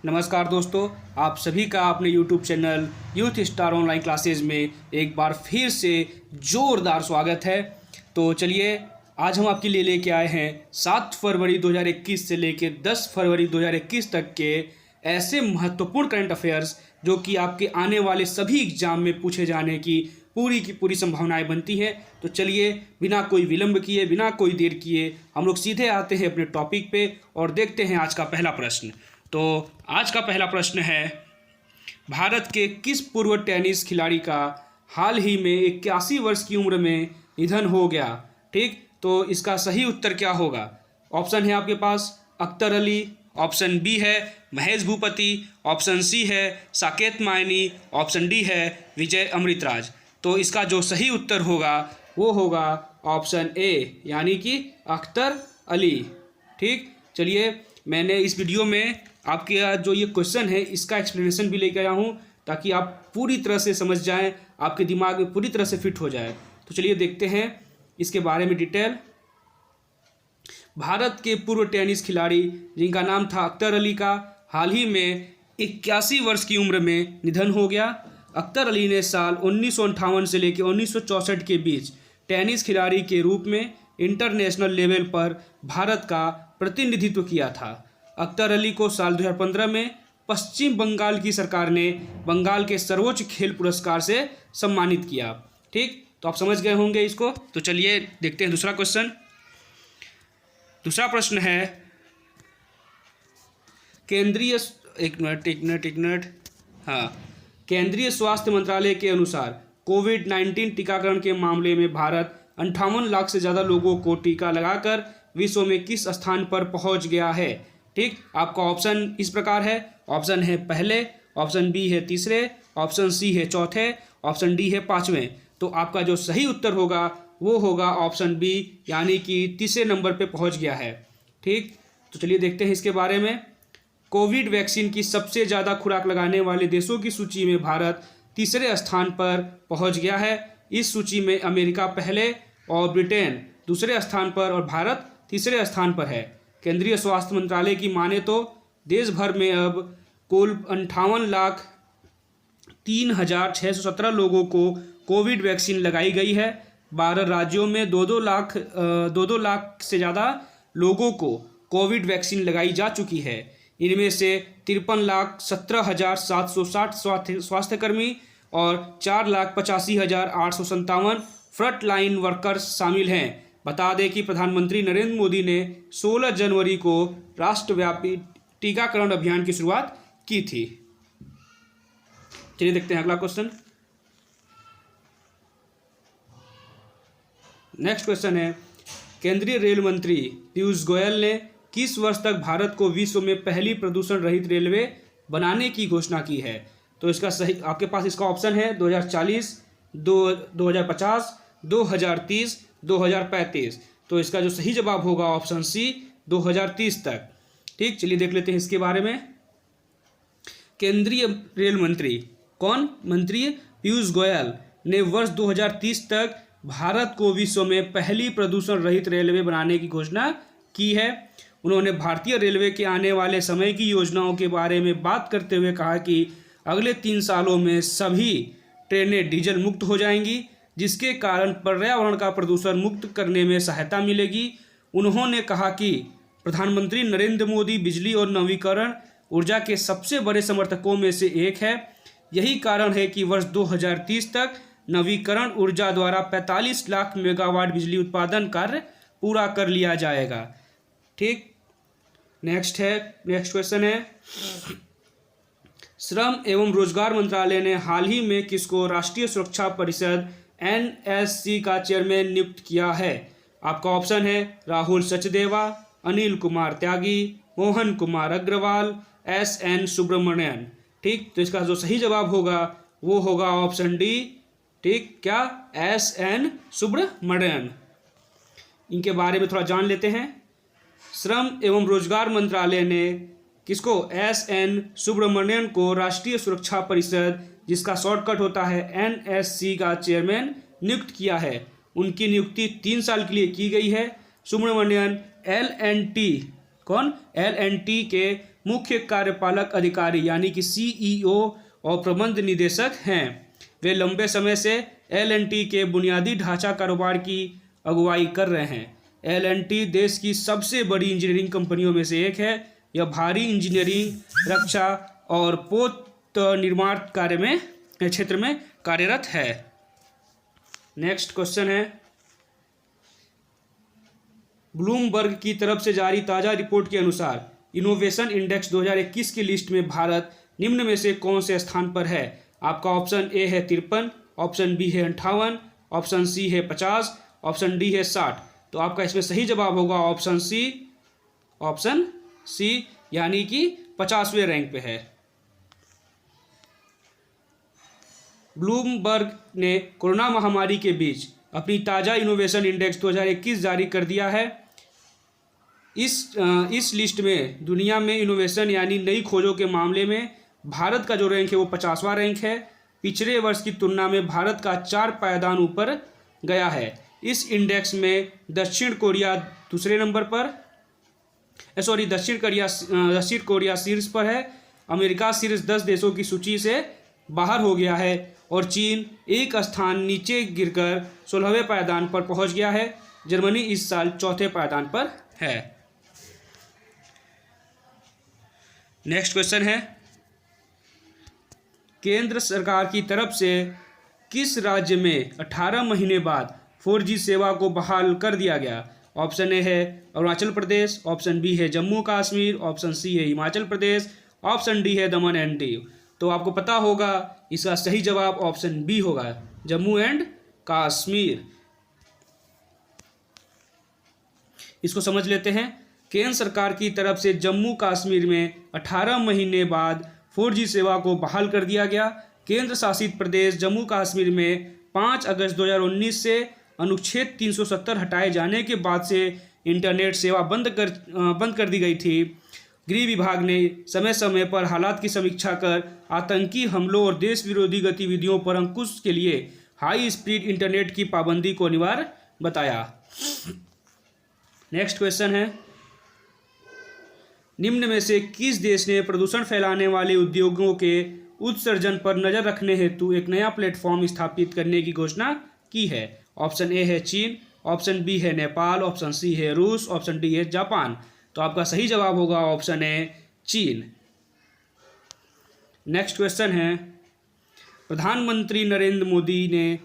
नमस्कार दोस्तों, आप सभी का अपने YouTube channel youth star online classes में एक बार फिर से ज़ोरदार स्वागत है। तो चलिए, आज हम आपके लिए लेके आए हैं 7 फरवरी 2021 से लेके 10 फरवरी 2021 तक के ऐसे महत्वपूर्ण करंट अफेयर्स जो कि आपके आने वाले सभी एग्जाम में पूछे जाने की पूरी संभावनाएं बनती हैं। तो चलिए, बिना कोई विलंब किए, बिना कोई देर किए हम लोग सीधे आते हैं अपने टॉपिक पे और देखते हैं आज का पहला प्रश्न। तो आज का पहला प्रश्न है, भारत के किस पूर्व टेनिस खिलाड़ी का हाल ही में 81 वर्ष की उम्र में निधन हो गया? ठीक, तो इसका सही उत्तर क्या होगा? ऑप्शन है आपके पास अख्तर अली, ऑप्शन बी है महेश भूपति, ऑप्शन सी है साकेत मायनी, ऑप्शन डी है विजय अमृतराज। तो इसका जो सही उत्तर होगा वो होगा ऑप्शन ए, यानी कि अख्तर अली। ठीक, चलिए, मैंने इस वीडियो में आपके जो ये क्वेश्चन है इसका एक्सप्लेनेशन भी लेकर आया हूँ ताकि आप पूरी तरह से समझ जाएं, आपके दिमाग में पूरी तरह से फिट हो जाए। तो चलिए देखते हैं इसके बारे में डिटेल। भारत के पूर्व टेनिस खिलाड़ी जिनका नाम था अख्तर अली का हाल ही में 81 वर्ष की उम्र में निधन हो गया। अख्तर अली ने साल 1958 से लेकर 1964 के बीच टेनिस खिलाड़ी के रूप में इंटरनेशनल लेवल पर भारत का प्रतिनिधित्व किया था। अख्तर अली को साल 2015 में पश्चिम बंगाल की सरकार ने बंगाल के सर्वोच्च खेल पुरस्कार से सम्मानित किया। ठीक, तो आप समझ गए होंगे इसको। तो चलिए देखते हैं दूसरा क्वेश्चन। दूसरा प्रश्न है, केंद्रीय स्वास्थ्य मंत्रालय के अनुसार कोविड-19 टीकाकरण के मामले में भारत 58 लाख से ज़्यादा लोगों को टीका लगाकर विश्व में किस स्थान पर पहुंच गया है? ठीक, आपका ऑप्शन इस प्रकार है। ऑप्शन है पहले, ऑप्शन बी है तीसरे, ऑप्शन सी है चौथे, ऑप्शन डी है पाँचवें। तो आपका जो सही उत्तर होगा वो होगा ऑप्शन बी, यानी कि तीसरे नंबर पे पहुंच गया है। ठीक, तो चलिए देखते हैं इसके बारे में। कोविड वैक्सीन की सबसे ज़्यादा खुराक लगाने वाले देशों की सूची में भारत तीसरे स्थान पर पहुंच गया है। इस सूची में अमेरिका पहले और ब्रिटेन दूसरे स्थान पर और भारत तीसरे स्थान पर है। केंद्रीय स्वास्थ्य मंत्रालय की माने तो देश भर में अब कुल 58,03,617 लोगों को कोविड वैक्सीन लगाई गई है। 12 राज्यों में 2-2 लाख से ज़्यादा लोगों को कोविड वैक्सीन लगाई जा चुकी है। इनमें से 53,17,760 स्वास्थ्यकर्मी और 4,85,857 फ्रंट लाइन वर्कर्स शामिल हैं। बता दें कि प्रधानमंत्री नरेंद्र मोदी ने 16 जनवरी को राष्ट्रव्यापी टीकाकरण अभियान की शुरुआत की थी। चलिए देखते हैं अगला क्वेश्चन। नेक्स्ट क्वेश्चन है, केंद्रीय रेल मंत्री पीयूष गोयल ने किस वर्ष तक भारत को विश्व में पहली प्रदूषण रहित रेलवे बनाने की घोषणा की है? तो इसका सही आपके पास इसका ऑप्शन है 2040, 2050, 2030, 2035। तो इसका जो सही जवाब होगा ऑप्शन सी, 2030 तक। ठीक, चलिए देख लेते हैं इसके बारे में। केंद्रीय रेल मंत्री कौन? मंत्री पीयूष गोयल ने वर्ष 2030 तक भारत को विश्व में पहली प्रदूषण रहित रेलवे बनाने की घोषणा की है। उन्होंने भारतीय रेलवे के आने वाले समय की योजनाओं के बारे में बात करते हुए कहा कि अगले 3 सालों में सभी ट्रेनें डीजल मुक्त हो जाएंगी, जिसके कारण पर्यावरण का प्रदूषण मुक्त करने में सहायता मिलेगी। उन्होंने कहा कि प्रधानमंत्री नरेंद्र मोदी बिजली और नवीकरण ऊर्जा के सबसे बड़े समर्थकों में से एक है। यही कारण है कि वर्ष 2030 तक नवीकरण ऊर्जा द्वारा 45 लाख मेगावाट बिजली उत्पादन कार्य पूरा कर लिया जाएगा। ठीक, नेक्स्ट क्वेश्चन है, श्रम एवं रोजगार मंत्रालय ने हाल ही में किसको राष्ट्रीय सुरक्षा परिषद NSC का चेयरमैन नियुक्त किया है? आपका ऑप्शन है राहुल सचदेवा, अनिल कुमार त्यागी, मोहन कुमार अग्रवाल, SN सुब्रमण्यन। ठीक, तो इसका जो सही जवाब होगा वो होगा ऑप्शन डी। ठीक, क्या? SN सुब्रमण्यन। इनके बारे में थोड़ा जान लेते हैं। श्रम एवं रोजगार मंत्रालय ने किसको? SN सुब्रमण्यन को राष्ट्रीय सुरक्षा परिषद, जिसका शॉर्टकट होता है NSC का चेयरमैन नियुक्त किया है। उनकी नियुक्ति 3 साल के लिए की गई है। सुब्रमण्यन LNT के मुख्य कार्यपालक अधिकारी यानी कि CEO और प्रबंध निदेशक हैं। वे लंबे समय से L&T के बुनियादी ढांचा कारोबार की अगुवाई कर रहे हैं। L&T देश की सबसे बड़ी इंजीनियरिंग कंपनियों में से एक है। यह भारी इंजीनियरिंग, रक्षा और पोत निर्माण कार्य में क्षेत्र में कार्यरत है। नेक्स्ट क्वेश्चन है, ब्लूमबर्ग की तरफ से जारी ताज़ा रिपोर्ट के अनुसार इनोवेशन इंडेक्स 2021 की लिस्ट में भारत निम्न में से कौन से स्थान पर है? आपका ऑप्शन ए है 53, ऑप्शन बी है 58, ऑप्शन सी है 50, ऑप्शन डी है 60। तो आपका इसमें सही जवाब होगा ऑप्शन सी यानी कि 50वें रैंक पे है। ब्लूमबर्ग ने कोरोना महामारी के बीच अपनी ताज़ा इनोवेशन इंडेक्स 2021 जारी कर दिया है। इस लिस्ट में दुनिया में इनोवेशन यानी नई खोजों के मामले में भारत का जो रैंक है वो 50वां रैंक है। पिछले वर्ष की तुलना में भारत का 4 पायदान ऊपर गया है। इस इंडेक्स में दक्षिण कोरिया दूसरे नंबर पर, दक्षिण कोरिया शीर्ष पर है। अमेरिका शीर्ष 10 देशों की सूची से बाहर हो गया है और चीन एक स्थान नीचे गिरकर 16वें पायदान पर पहुंच गया है। जर्मनी इस साल 4थे पायदान पर है। नेक्स्ट क्वेश्चन है, केंद्र सरकार की तरफ से किस राज्य में 18 महीने बाद 4G सेवा को बहाल कर दिया गया? ऑप्शन ए है अरुणाचल प्रदेश, ऑप्शन बी है जम्मू कश्मीर, ऑप्शन सी है हिमाचल प्रदेश, ऑप्शन डी है दमन एंड दीव। तो आपको पता होगा इसका सही जवाब ऑप्शन बी होगा, जम्मू एंड कश्मीर। इसको समझ लेते हैं। केंद्र सरकार की तरफ से जम्मू कश्मीर में 18 महीने बाद 4G सेवा को बहाल कर दिया गया। केंद्र शासित प्रदेश जम्मू कश्मीर में 5 अगस्त 2019 से अनुच्छेद 370 हटाए जाने के बाद से इंटरनेट सेवा बंद कर दी गई थी। गृह विभाग ने समय समय पर हालात की समीक्षा कर आतंकी हमलों और देश विरोधी गतिविधियों पर अंकुश के लिए हाई स्पीड इंटरनेट की पाबंदी को अनिवार्य बताया। नेक्स्ट क्वेश्चन है, निम्न में से किस देश ने प्रदूषण फैलाने वाले उद्योगों के उत्सर्जन पर नजर रखने हेतु एक नया प्लेटफॉर्म स्थापित करने की घोषणा की है? ऑप्शन ए है चीन, ऑप्शन बी है नेपाल, ऑप्शन सी है रूस, ऑप्शन डी है जापान। तो आपका सही जवाब होगा ऑप्शन ए चीन। नेक्स्ट क्वेश्चन है, प्रधानमंत्री नरेंद्र मोदी ने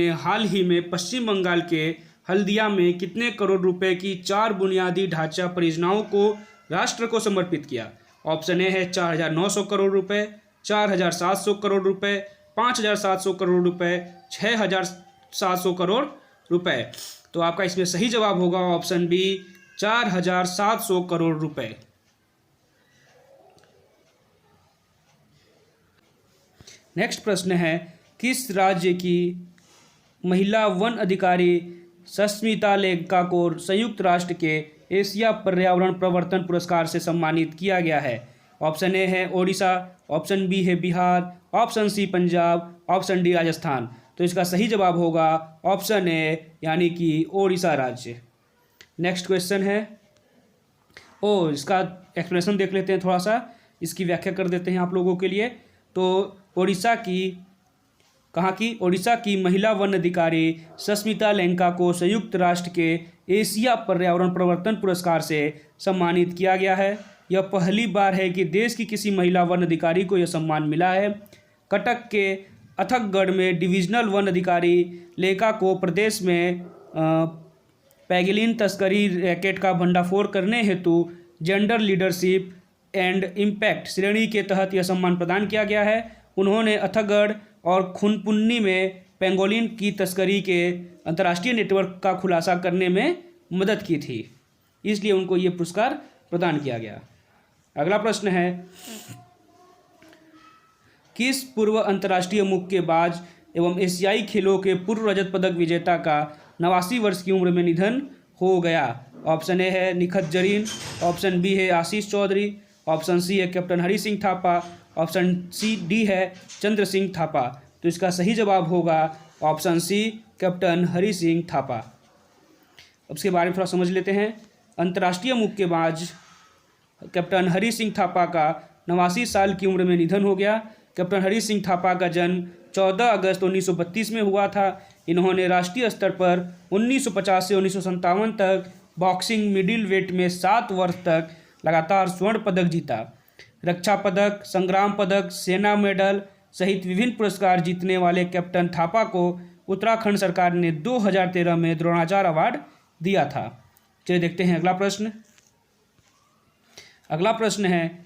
हाल ही में पश्चिम बंगाल के हल्दिया में कितने करोड़ रुपए की 4 बुनियादी ढांचा परियोजनाओं को राष्ट्र को समर्पित किया? ऑप्शन ए है 4,900 करोड़ रुपए, 4,700 करोड़ रुपए, 5,700 करोड़ रुपए, 6,700 करोड़ रुपए। तो आपका इसमें सही जवाब होगा ऑप्शन बी 4,700 करोड़ रुपए। नेक्स्ट प्रश्न है, किस राज्य की महिला वन अधिकारी सस्मिता लेंका को संयुक्त राष्ट्र के एशिया पर्यावरण प्रवर्तन पुरस्कार से सम्मानित किया गया है? ऑप्शन ए है ओडिशा, ऑप्शन बी है Bihar, option C Punjab, option D Rajasthan. तो इसका सही जवाब होगा ऑप्शन ए यानी कि ओडिशा राज्य। नेक्स्ट क्वेश्चन है, इसका एक्सप्लेनेशन देख लेते हैं, थोड़ा सा इसकी व्याख्या कर देते हैं आप लोगों के लिए। तो ओडिशा की महिला वन अधिकारी सस्मिता लेंका को संयुक्त राष्ट्र के एशिया पर्यावरण प्रवर्तन पुरस्कार से सम्मानित किया गया है। यह पहली बार है कि देश की किसी महिला वन अधिकारी को यह सम्मान मिला है। कटक के अथकगढ़ में डिविजनल वन अधिकारी लेखा को प्रदेश में पैंगोलिन तस्करी रैकेट का भंडाफोड़ करने हेतु जेंडर लीडरशिप एंड इम्पैक्ट श्रेणी के तहत यह सम्मान प्रदान किया गया है। उन्होंने अथकगढ़ और खुनपुन्नी में पैंगोलिन की तस्करी के अंतर्राष्ट्रीय नेटवर्क का खुलासा करने में मदद की थी, इसलिए उनको ये पुरस्कार प्रदान किया गया। अगला प्रश्न है, किस पूर्व अंतर्राष्ट्रीय मुक्केबाज एवं एशियाई खेलों के पूर्व रजत पदक विजेता का 89 वर्ष की उम्र में निधन हो गया? ऑप्शन ए है निखत जरीन, ऑप्शन बी है आशीष चौधरी, ऑप्शन सी है captain Hari Singh Thapa, option C D है चंद्र सिंह थापा। तो इसका सही जवाब होगा option C captain Hari Singh Thapa. अब इसके बारे में थोड़ा समझ लेते हैं। अंतर्राष्ट्रीय मुक्केबाज कैप्टन हरी सिंह थापा का 89 साल की उम्र में निधन हो गया। कैप्टन हरी सिंह थापा का जन्म 14 अगस्त 1932 में हुआ था। इन्होंने राष्ट्रीय स्तर पर 1950 से 1957 तक बॉक्सिंग मिडिल वेट में 7 वर्ष तक लगातार स्वर्ण पदक जीता। रक्षा पदक, संग्राम पदक, सेना मेडल सहित विभिन्न पुरस्कार जीतने वाले कैप्टन थापा को उत्तराखंड सरकार ने 2013 में द्रोणाचार्य अवार्ड दिया था। चलिए देखते हैं अगला प्रश्न। अगला प्रश्न है,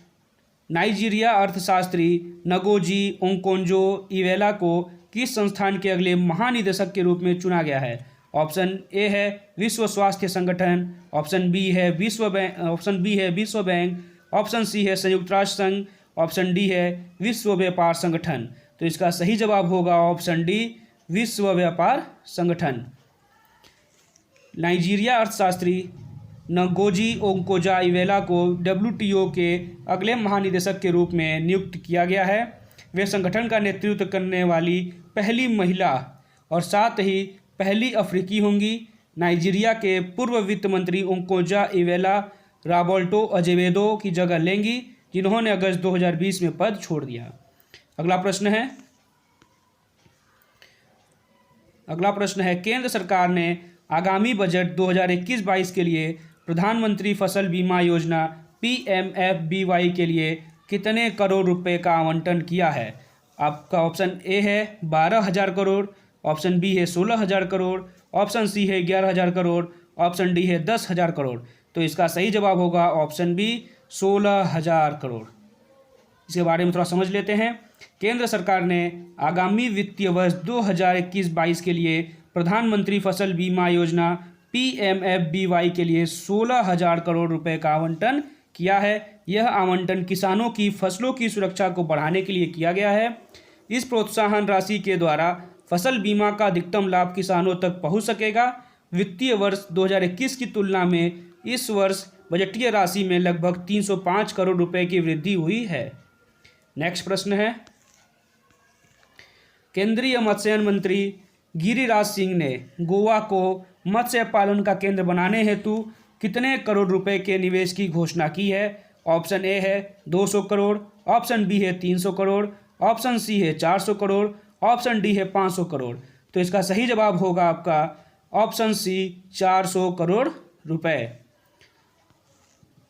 नाइजीरिया अर्थशास्त्री नगोजी ओकोंजो-इवेला को किस संस्थान के अगले महानिदेशक के रूप में चुना गया है? ऑप्शन ए है विश्व स्वास्थ्य संगठन, ऑप्शन बी है विश्व बैंक, ऑप्शन सी है संयुक्त राष्ट्र संघ, ऑप्शन डी है विश्व व्यापार संगठन। तो इसका सही जवाब होगा ऑप्शन डी, विश्व व्यापार संगठन। नाइजीरिया अर्थशास्त्री नगोजी ओकोंजो-इवेला को WTO के अगले महानिदेशक के रूप में नियुक्त किया गया है। वे संगठन का नेतृत्व करने वाली पहली महिला और साथ ही पहली अफ्रीकी होंगी। नाइजीरिया के पूर्व वित्त मंत्री ओकोंजो-इवेला रॉबर्टो अजेवेदो की जगह लेंगी, जिन्होंने अगस्त 2020 में पद छोड़ दिया। अगला प्रश्न है, केंद्र सरकार ने आगामी बजट 2021-22 के लिए प्रधानमंत्री फसल बीमा योजना PMFBY के लिए कितने करोड़ रुपए का आवंटन किया है? आपका ऑप्शन ए है 12,000 करोड़, ऑप्शन बी है 16,000 करोड़, ऑप्शन सी है 11,000 करोड़, ऑप्शन डी है 10,000 करोड़। तो इसका सही जवाब होगा ऑप्शन बी, 16,000 करोड़। इसके बारे में थोड़ा समझ लेते हैं। केंद्र सरकार ने आगामी वित्तीय वर्ष 2021-22 के लिए प्रधानमंत्री फसल बीमा योजना PMFBY के लिए 16,000 करोड़ रुपए का आवंटन किया है। यह आवंटन किसानों की फसलों की सुरक्षा को बढ़ाने के लिए किया गया है। इस प्रोत्साहन राशि के द्वारा फसल बीमा का अधिकतम लाभ किसानों तक पहुंच सकेगा। वित्तीय वर्ष 2021 की तुलना में इस वर्ष बजटीय राशि में लगभग 305 करोड़ रुपए की वृद्धि हुई है। नेक्स्ट प्रश्न है, केंद्रीय मत्स्य मंत्री गिरिराज सिंह ने गोवा को मत्स्य पालन का केंद्र बनाने हेतु कितने करोड़ रुपए के निवेश की घोषणा की है? ऑप्शन ए है 200 करोड़, ऑप्शन बी है 300 करोड़, ऑप्शन सी है 400 करोड़, ऑप्शन डी है 500 करोड़। तो इसका सही जवाब होगा आपका ऑप्शन सी, 400 करोड़ रुपए।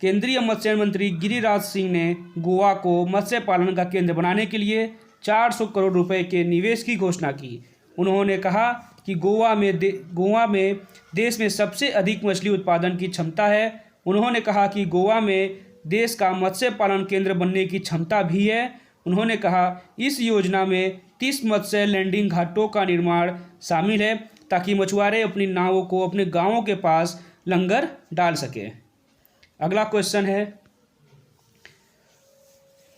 केंद्रीय मत्स्य मंत्री गिरिराज सिंह ने गोवा को मत्स्य पालन का केंद्र बनाने के लिए 400 करोड़ रुपए के निवेश की घोषणा की। उन्होंने कहा कि गोवा में देश में सबसे अधिक मछली उत्पादन की क्षमता है। उन्होंने कहा कि गोवा में देश का मत्स्य पालन केंद्र बनने की क्षमता भी है। उन्होंने कहा इस योजना में 30 मत्स्य लैंडिंग घाटों का निर्माण शामिल है ताकि मछुआरे अपनी नावों को अपने गांवों के पास लंगर डाल सके। अगला क्वेश्चन है,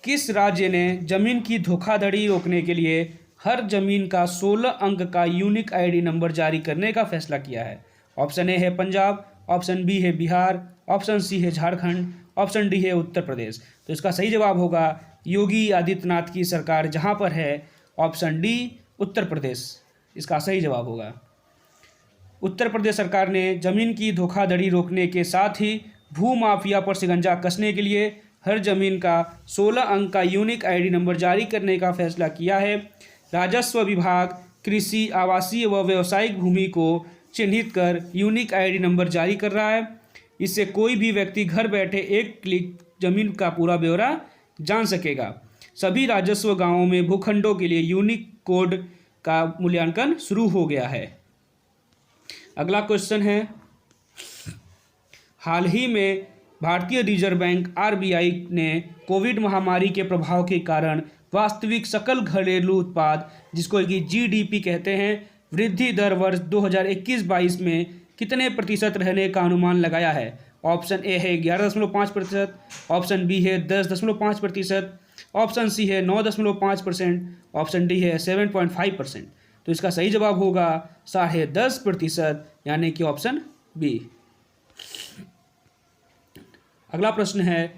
किस राज्य ने जमीन की धोखाधड़ी रोकने के लिए हर जमीन का 16 अंक का यूनिक आईडी नंबर जारी करने का फैसला किया है? ऑप्शन ए है पंजाब, ऑप्शन बी है बिहार, ऑप्शन सी है झारखंड, ऑप्शन डी है उत्तर प्रदेश। तो इसका सही जवाब होगा योगी आदित्यनाथ की सरकार जहां पर है, ऑप्शन डी, उत्तर प्रदेश इसका सही जवाब होगा। उत्तर प्रदेश सरकार ने जमीन की धोखाधड़ी रोकने के साथ ही भू माफिया पर शिकंजा कसने के लिए हर जमीन का 16 अंक का यूनिक आईडी नंबर जारी करने का फैसला किया है। राजस्व विभाग कृषि, आवासीय व व्यावसायिक भूमि को चिन्हित कर यूनिक आईडी नंबर जारी कर रहा है। इससे कोई भी व्यक्ति घर बैठे एक क्लिक जमीन का पूरा ब्यौरा जान सकेगा। सभी राजस्व गांवों में भूखंडों के लिए यूनिक कोड का मूल्यांकन शुरू हो गया है। अगला क्वेश्चन है, हाल ही में भारतीय रिजर्व बैंक RBI ने कोविड महामारी के प्रभाव के कारण वास्तविक सकल घरेलू उत्पाद, जिसको कि GDP कहते हैं, वृद्धि दर वर्ष 2021-22 में कितने प्रतिशत रहने का अनुमान लगाया है? ऑप्शन ए है 11.5%, ऑप्शन बी है 10.5%, ऑप्शन सी है 9.5%, ऑप्शन डी है 7.5%। तो इसका सही जवाब होगा 10.5% यानी कि ऑप्शन बी। अगला प्रश्न है,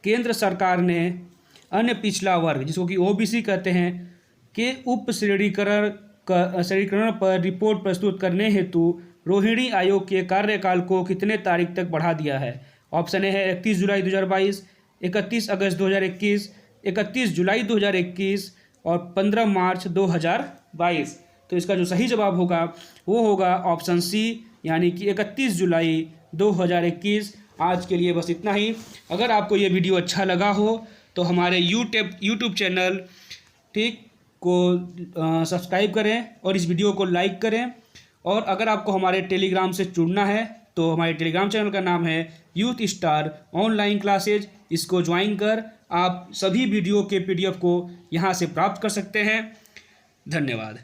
केंद्र सरकार ने अन्य पिछड़ा वर्ग, जिसको कि OBC कहते हैं, के उप श्रेणीकरण पर रिपोर्ट प्रस्तुत करने हेतु रोहिणी आयोग के कार्यकाल को कितने तारीख तक बढ़ा दिया है? ऑप्शन ए है 31 जुलाई 2022, 31 अगस्त 2021, 31 जुलाई 2021 और 15 मार्च 2022। तो इसका जो सही जवाब होगा वो होगा ऑप्शन सी, यानी कि 31 जुलाई 2021। आज के लिए बस इतना ही। अगर आपको ये वीडियो अच्छा लगा हो तो हमारे यूट्यूब चैनल ठीक को सब्सक्राइब करें और इस वीडियो को लाइक करें। और अगर आपको हमारे टेलीग्राम से जुड़ना है तो हमारे टेलीग्राम चैनल का नाम है यूथ स्टार ऑनलाइन क्लासेज। इसको ज्वाइन कर आप सभी वीडियो के PDF को यहाँ से प्राप्त कर सकते हैं। धन्यवाद।